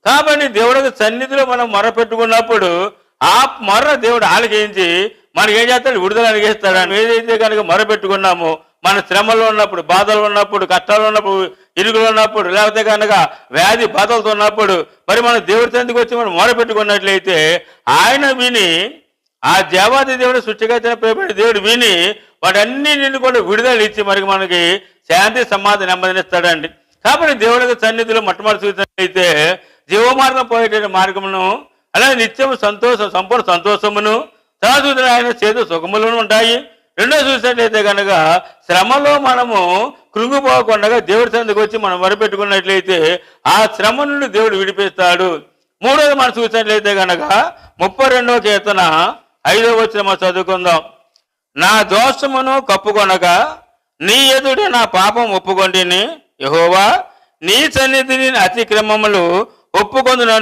కాబట్టి దేవుడికి సన్నిధిలో మనం మొర పెట్టుకున్నప్పుడు ఆ మొర దేవుడు ఆలకించి మనకి ఏం చేస్తాడు, విడుదల అడిగేస్తాడు. ఏదైతే కనుక మొర పెట్టుకున్నామో మన శ్రమలో ఉన్నప్పుడు, బాధలు ఉన్నప్పుడు, కష్టాలు ఉన్నప్పుడు, ఇరుగులు ఉన్నప్పుడు, లేకపోతే కనుక వ్యాధి బాధలతో ఉన్నప్పుడు మరి మనం దేవుడి సన్నిధికి వచ్చి మనం మొర పెట్టుకున్నట్లయితే ఆయన విని, ఆ దేవాది దేవుడు సృష్టికర్త ప్రేమ దేవుడు విని వాటన్నిటిని కూడా విడుదల ఇచ్చి మనకి శాంతి సమాధానం నెమ్మదినిస్తాడండి. కాబట్టి దేవుడికి సన్నిధిలో మొట్టమొదటి చూసినట్లయితే జీవమార్గం పోయేటువంటి మార్గమును, అలాగే నిత్యం సంతోషం, సంపూర్ణ సంతోషమును, తర్వాత చూసిన ఆయన చేదు సుఖములను ఉంటాయి. రెండో చూసినట్లయితే కనుక శ్రమలో మనము కృంగిపోకుండా దేవుడి సన్నిధికి వచ్చి మనం మొరపెట్టుకున్నట్లయితే ఆ శ్రమ నుండి దేవుడు విడిపిస్తాడు. మూడోది మనం చూసినట్లయితే కనుక 32వ కీర్తన 5వ వచనం చదువుకుందాం. నా దోషమును కప్పుకొనక నీ ఎదుట నా పాపం ఒప్పుకొంటిని, యెహోవా నీ సన్నిధిని అతిక్రమములు ఒప్పుకొందున